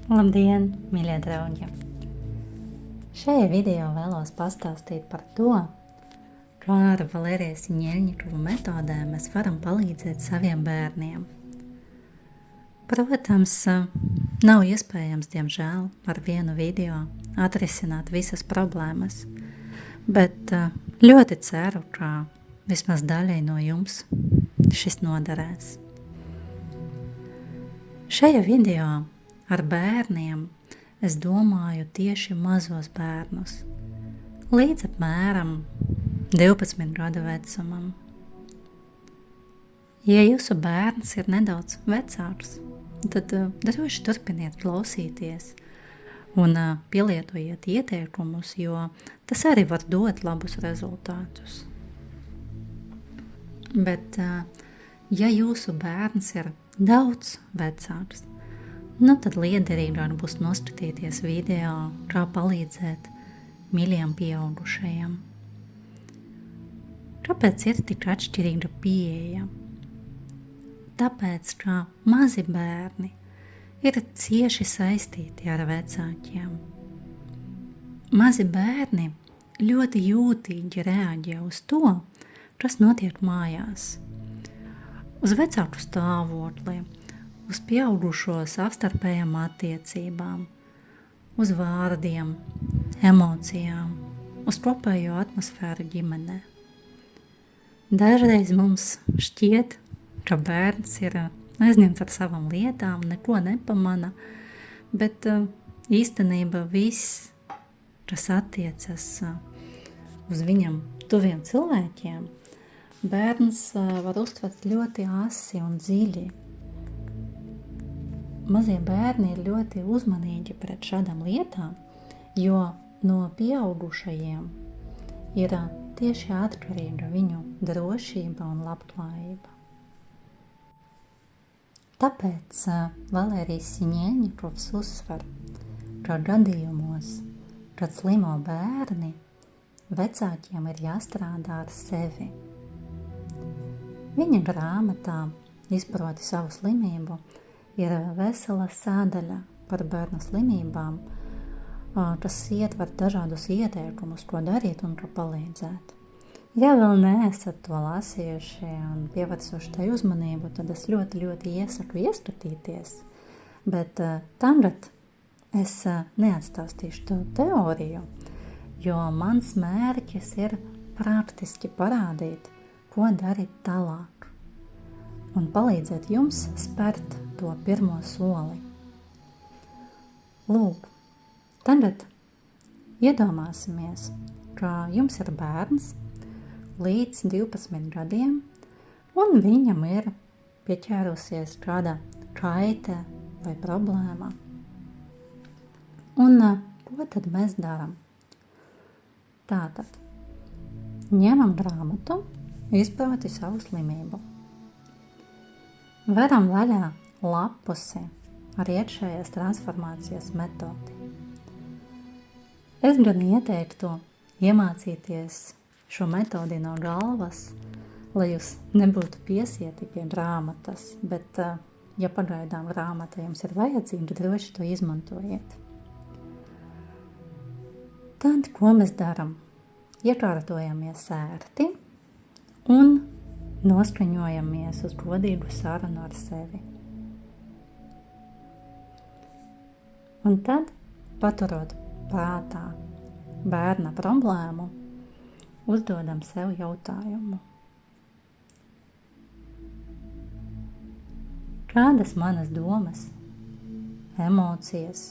Labdien, mīļie draugi! Šajā video vēlos pastāstīt par to, kā ar Valērijas Siņeļņikovu metodēm mēs varam palīdzēt saviem bērniem. Protams, nav iespējams, diemžēl, ar vienu video atrisināt visas problēmas, bet ļoti ceru, ka vismaz daļai no jums šis noderēs. Šajā video ar bērniem es domāju tieši mazos bērnus, līdz apmēram 12 gadu vecumam. Ja jūsu bērns ir nedaudz vecāks, tad droši turpiniet klausīties un pielietojiet ieteikumus, jo tas arī var dot labus rezultātus. Bet, ja jūsu bērns ir daudz vecāks, tad liederīgāk būs noskatīties video, kā palīdzēt mīļiem pieaugušajiem. Kāpēc ir tik atšķirīga pieeja? Tāpēc, ka mazi bērni ir cieši saistīti ar vecākiem. Mazi bērni ļoti jūtīgi reaģē uz to, kas notiek mājās, uz vecāku stāvokli, uz pieaugušo savstarpējām attiecībām, uz vārdiem, emocijām, uz kopējo atmosfēru ģimenē. Dažreiz mums šķiet, ka bērns ir aizņemts ar savām lietām, neko nepamana, bet īstenībā viss, kas attiecas uz viņam tuviem cilvēkiem, bērns var uztvert ļoti asi un dziļi. Mazie bērni ir ļoti uzmanīgi pret šādām lietām, jo no pieaugušajiem ir tieši atkarīga viņu drošība un labklājība. Tāpēc Valērijas Siņeļņikovs uzsver, ka gadījumos, kad slimo bērni, vecākiem ir jāstrādā ar sevi. Viņa grāmatā Izproti savu slimību ir vesela sādaļa par bērnu slimībām, kas ietver dažādus ieteikumus, ko darīt un ko palīdzēt. Ja vēl neesat to lasījuši un pievērsuši tai uzmanību, tad es ļoti iesaku ieskatīties, bet tagad es neatstāstīšu to teoriju, jo mans mērķis ir praktiski parādīt, ko darīt tālāk un palīdzēt jums spērt to pirmo soli. Lūk, tagad iedomāsimies, ka jums ir bērns līdz 12 gadiem un viņam ir pieķērusies kāda kaite vai problēma. Un ko tad mēs darām? Tātad, ņemam grāmatu, Izproti savu slimību. Veram vaļā lapusi ar iekšējās transformācijas metodi. Es gan ieteiktu iemācīties šo metodi no galvas, lai jūs nebūtu piesieti pie grāmatas, bet, ja pagaidām grāmata jums ir vajadzīga, droši to izmantojiet. Tad, ko mēs darām? Iekārtojamies ērti un noskaņojamies uz godīgu sarunu ar sevi. Un tad, paturot prātā bērna problēmu, uzdodam sev jautājumu. Kādas manas domas, emocijas,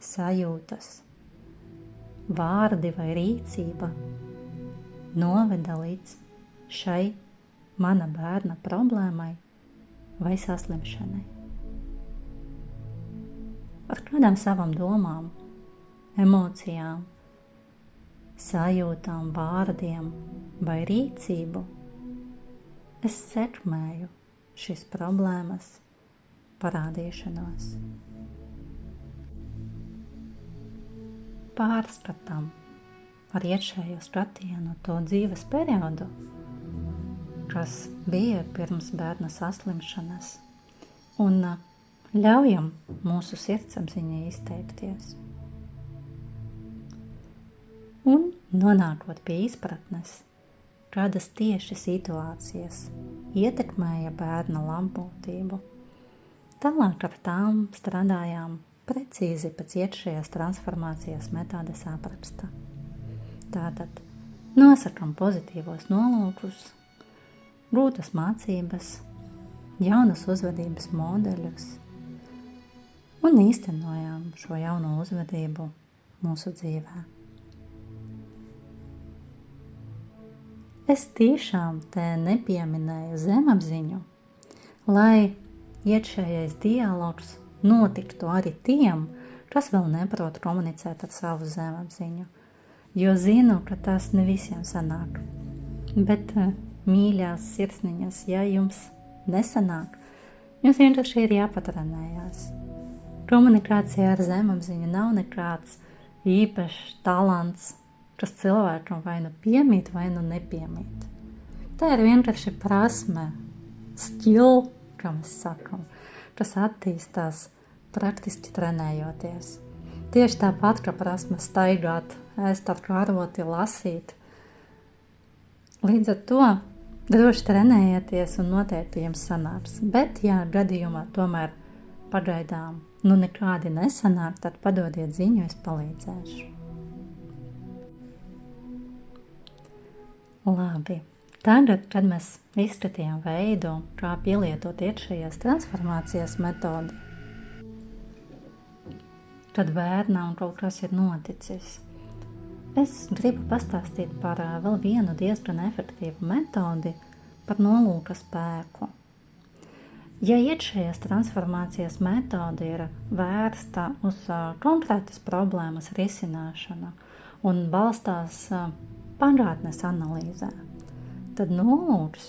sajūtas, vārdi vai rīcība noveda līdz šai mana bērna problēmai vai saslimšanai? Ar kādām savām domām, emocijām, sajūtām, vārdiem vai rīcību es sekmēju šīs problēmas parādīšanos? Pārskatām ar iekšējo skatienu to dzīves periodu, kas bija pirms bērna saslimšanas, un Ļaujam mūsu sirdsapziņai izteikties. Un nonākot pie izpratnes, kādas tieši situācijas ietekmēja bērna labbūtību. Tālāk ar tām strādājām precīzi pēc iekšējās transformācijas metodes apraksta. Tātad nosakam pozitīvos nolūkus, gūtas mācības, jaunas uzvedības modeļus un īstenojām šo jauno uzvedību mūsu dzīvē. Es tiešām te nepieminēju zemapziņu, lai iekšējais dialogs notiktu arī tiem, kas vēl neprot komunicēt ar savu zemapziņu, jo zinu, ka tas ne visiem sanāk. Bet, mīļās sirsniņas, ja jums nesanāk, jums vienkārši ir jāpatrenējās. Komunikācija ar zemapziņu nav nekāds īpašs talants, kas cilvēkam vai nu piemīt, vai nu nepiemīt. Tā ir vienkārši prasme, skill, kā mēs sakam, kas attīstās praktiski trenējoties. Tieši tāpat, kā prasme staigāt, ēst ar karoti, lasīt. Līdz ar to droši trenējieties un noteikti jums sanāks. Bet, ja gadījumā tomēr pagaidām nekādi nesanāk, tad padodiet ziņu, es palīdzēšu. Labi, tagad, kad mēs izskatījām veidu, kā pielietot iekšējās transformācijas metodi, kad bērnam kaut kas ir noticis, es gribu pastāstīt par vēl vienu diezgan efektīvu metodi par nolūka spēku. Ja iekšējās transformācijas metode ir vērsta uz konkrētas problēmas risināšanu un balstās pagātnes analīzē, tad nolūks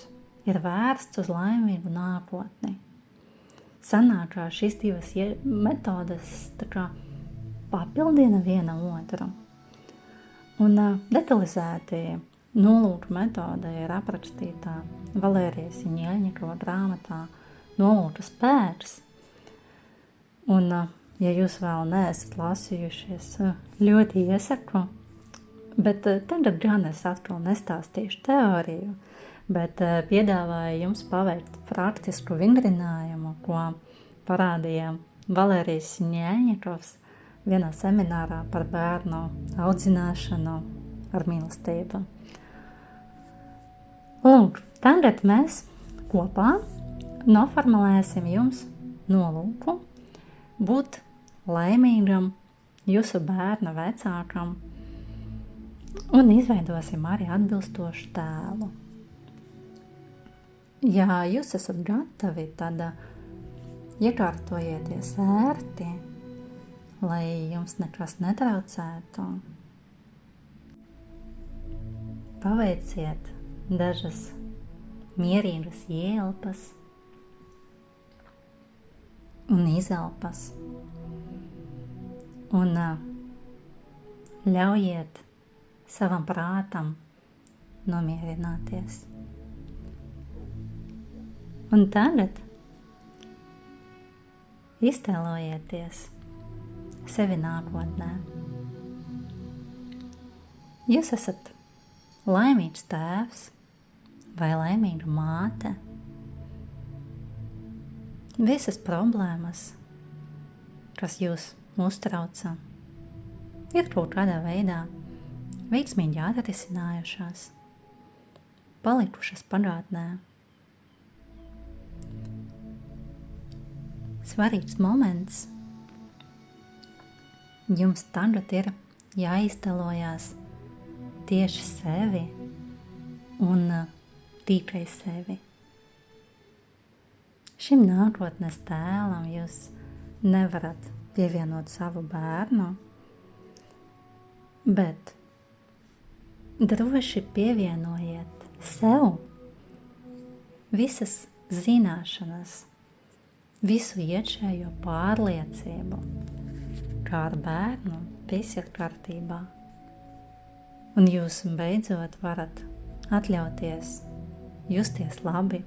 ir vērsts uz laimīgu nākotni. Sanāk, ka šīs divas metodes papildina viena otru. Un detalizēti nolūka metode ir aprakstītā Valērijas Ņeļņikova grāmatā Nolūka spēks. Un, ja jūs vēl neesat lasījušies, ļoti iesaku. Bet tagad gan es atkal nestāstīšu teoriju, bet piedāvāju jums paveikt praktisku vingrinājumu, ko parādīja Valērijas Ņeļņikovs vienā seminārā par bērnu audzināšanu ar mīlestību. Lūk, tagad mēs kopā noformulēsim jums nolūku būt laimīgam jūsu bērna vecākam un izveidosim arī atbilstošu tēlu. Ja jūs esat gatavi, tad iekārtojieties ērti, lai jums nekas netraucētu. Paveiciet dažas mierīgas ielpas un izelpas un ļaujiet savam prātam nomierināties. Un tagad iztēlojieties sevi nākotnē. Jūs esat laimīgs tēvs vai laimīga māte. Visas problēmas, kas jūs uztrauca, ir kaut kādā veidā veiksmīgi atrisinājušās, palikušas pagātnē. Svarīgs moments jums tagad ir jāiztēlojās tieši sevi un tikai sevi. Šim nākotnes tēlam jūs nevarat pievienot savu bērnu, bet droši pievienojiet sev visas zināšanas, visu iekšējo pārliecību, kā ar bērnu viss ir kārtībā. Un jūs beidzot varat atļauties justies labi,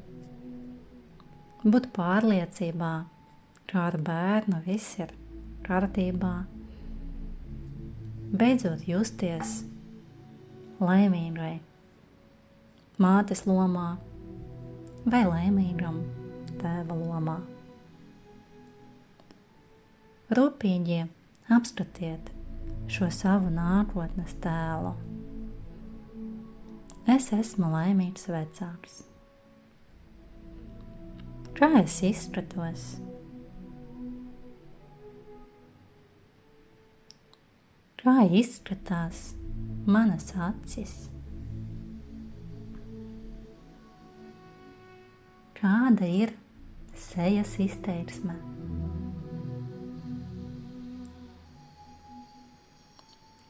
būt pārliecībā, kā ar bērnu viss ir kārtībā. Beidzot justies laimīgai mātes lomā vai laimīgam tēva lomā. Rūpīgi apskatiet šo savu nākotnes tēlu. Es esmu laimīgs vecāks. Kā es izskatos? Kā izskatās manas acis? Kāda ir sejas izteiksme?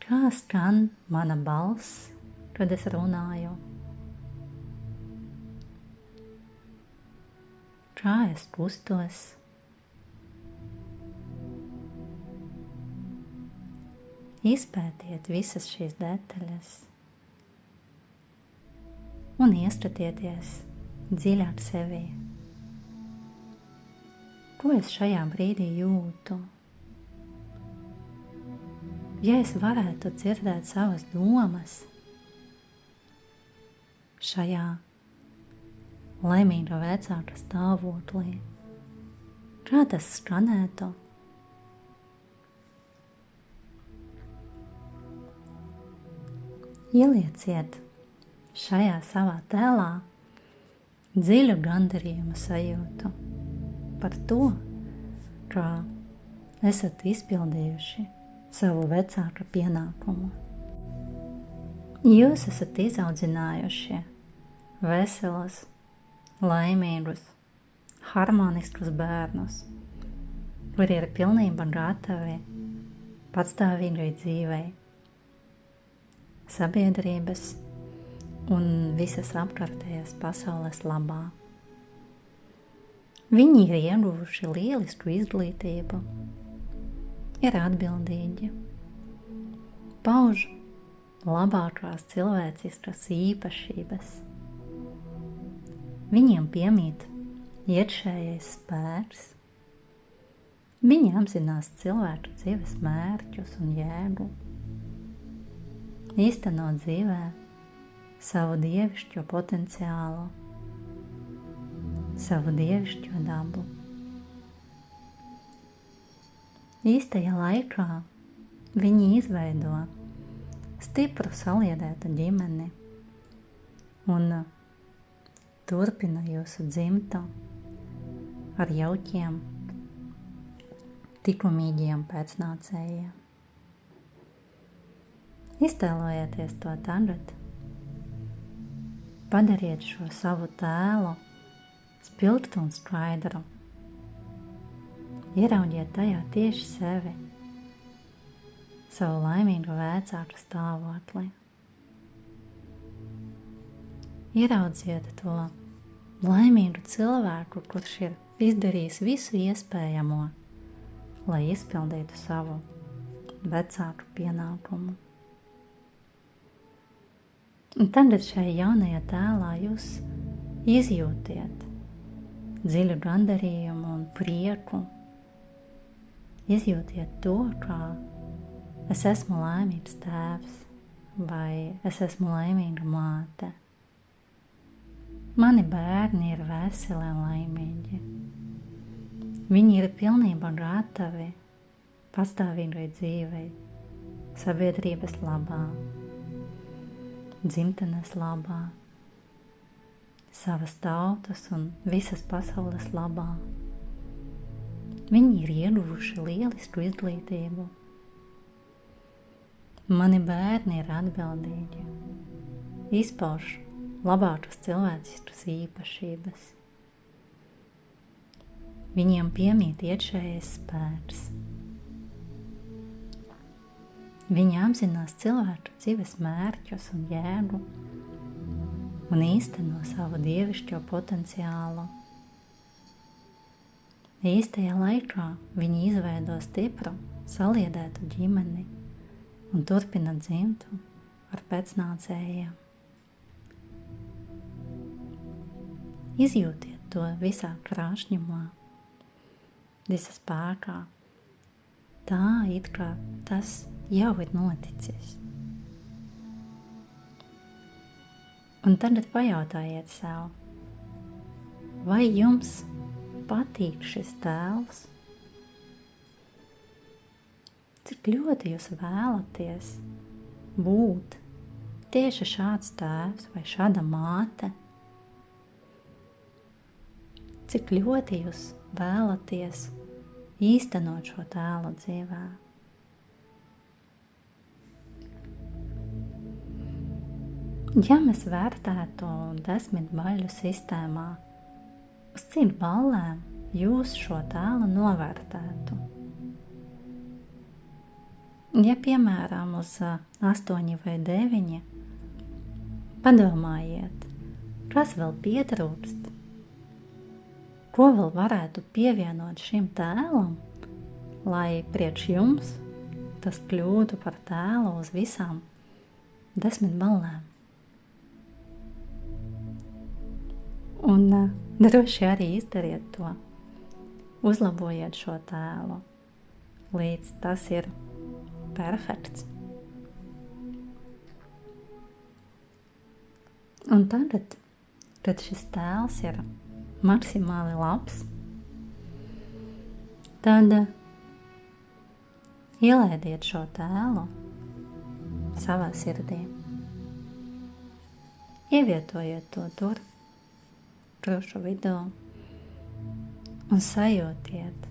Kā skan mana balss, kad es runāju? Kā es kustos? Izpētiet visas šīs detaļas un ieskatieties dziļāk sevī. Ko es šajā brīdī jūtu? Ja es varētu dzirdēt savas domas šajā laimīga vecāka stāvoklī, kā tas skanētu? Ielieciet šajā savā tēlā dziļu gandarījuma sajūtu par to, kā esat izpildījuši savu vecāka pienākumu. Jūs esat izaudzinājuši veselus, laimīgus, harmoniskus bērnus, kuri ir pilnībā gatavi patstāvīgai dzīvei, sabiedrības un visas apkārtējās pasaules labā. Viņi ir ieguvuši lielisku izglītību, ir atbildīgi, pauž labākās cilvēciskas īpašības. Viņiem piemīt iekšējais spēks, viņi apzinās cilvēku dzīves mērķus un jēgu, īstenot dzīvē savu dievišķo potenciālu, savu dievišķo dabu. Īstajā laikā viņi izveido stipru saliedētu ģimeni un turpina jūsu dzimtu ar jaukiem, likumīgiem pēcnācējiem. Iztēlojieties to tagad. Padariet šo savu tēlu spilgtu un skaidru. Ieraugiet tajā tieši sevi, savu laimīgu vecāku stāvokli. Ieraudziet to laimīgu cilvēku, kurš ir izdarījis visu iespējamo, lai izpildītu savu vecāku pienākumu. Un tagad šajā jaunajā tēlā jūs izjūtiet dziļu gandarījumu un prieku. Izjūtiet to, kā es esmu laimīgs tēvs vai es esmu laimīga māte. Mani bērni ir veseli un laimīgi. Viņi ir pilnībā gatavi pastāvīgai dzīvei, sabiedrības labā, dzimtenes labā, savas tautas un visas pasaules labā. Viņi ir ieguvuši lielisku izglītību. Mani bērni ir atbildīgi, izpauž labākas cilvēciskas īpašības. Viņiem piemīt iekšējais spēks. Viņi apzinās cilvēku dzīves mērķus un jēgu un īsteno savu dievišķo potenciālu. Īstajā laikā viņi izveido stipru, saliedētu ģimeni un turpina dzimtu ar pēcnācējiem. Izjūtiet to visā krāšņumā. visa spēkā. Tā it kā tas jau ir noticis. Un tagad pajautājiet sev, vai jums patīk šis tēls? Cik ļoti jūs vēlaties būt tieši šāds tēvs vai šāda māte? Cik ļoti jūs vēlaties īstenot šo tēlu dzīvē? Ja mēs vērtētu 10 baļu sistēmā, uz cik ballēm jūs šo tēlu novērtētu? Ja, piemēram, uz 8 vai 9, padomājiet, kas vēl pietrūkst? Ko vēl varētu pievienot šim tēlam, lai priekš jums tas kļūtu par tēlu uz visām 10 ballēm? Un droši arī izdariet to. Uzlabojiet šo tēlu, līdz tas ir perfekts. Un tagad, kad šis tēls ir maksimāli labs, tad ielaidiet šo tēlu savā sirdī. Ievietojiet to tur, krušu vidū, un sajūtiet,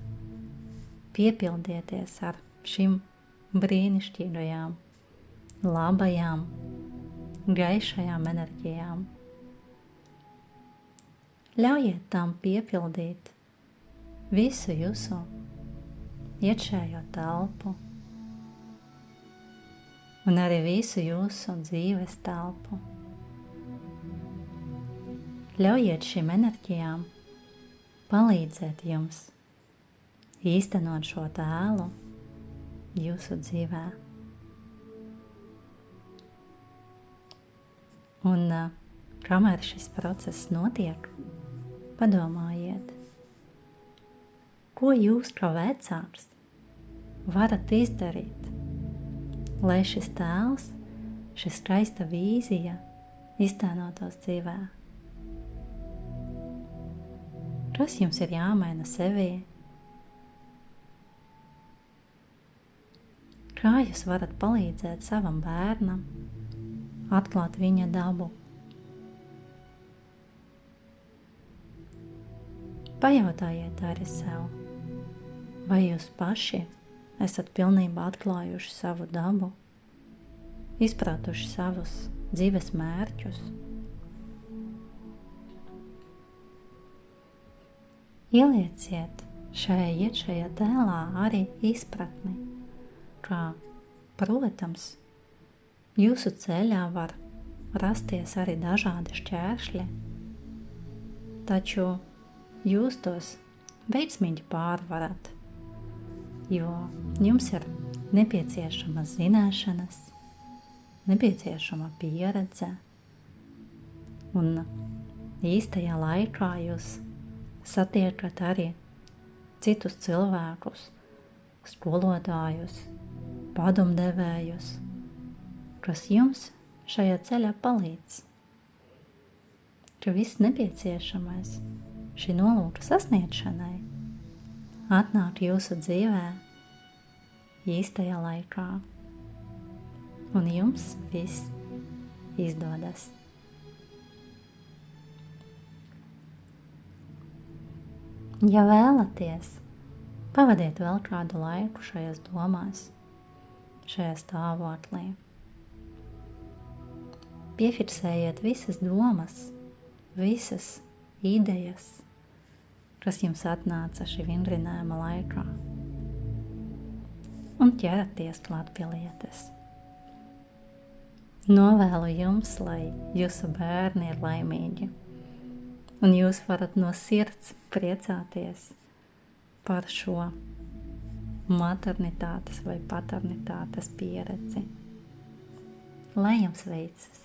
piepildieties ar šim brīnišķīgajām, labajām, gaišajām enerģijām. Ļaujiet tam piepildīt visu jūsu iekšējo telpu un arī visu jūsu dzīves telpu. Ļaujiet šīm enerģijām palīdzēt jums īstenot šo tēlu jūsu dzīvē. Un kamēr šis process notiek, padomājiet, ko jūs kā vecāks varat izdarīt, lai šis tēls, šis skaista vīzija iztēnotos dzīvē. Kas jums ir jāmaina sevī? Kā jūs varat palīdzēt savam bērnam atklāt viņa dabu? Pajautājiet arī sev, vai jūs paši esat pilnībā atklājuši savu dabu, izpratuši savus dzīves mērķus? Ielieciet šajā iekšējā tēlā arī izpratni, kā, protams, jūsu ceļā var rasties arī dažādi šķēršļi, taču jūs tos veiksmīgi pārvarat, jo jums ir nepieciešamas zināšanas, nepieciešama pieredze, un īstajā laikā jūs satiekat arī citus cilvēkus, skolotājus, padomdevējus, kas jums šajā ceļā palīdz. Ka viss nepieciešamais šī nolūka sasniegšanai atnāk jūsu dzīvē īstajā laikā, un jums viss izdodas. Ja vēlaties, pavadiet vēl kādu laiku šajās domās, šajā stāvoklī. Piefiksējiet visas domas, visas idejas, kas jums atnāca šī vingrinājuma laikā, un ķeraties klāt pie lietas. Novēlu jums, lai jūsu bērni ir laimīgi, un jūs varat no sirds priecāties par šo maternitātes vai paternitātes pieredzi. Lai jums veicas!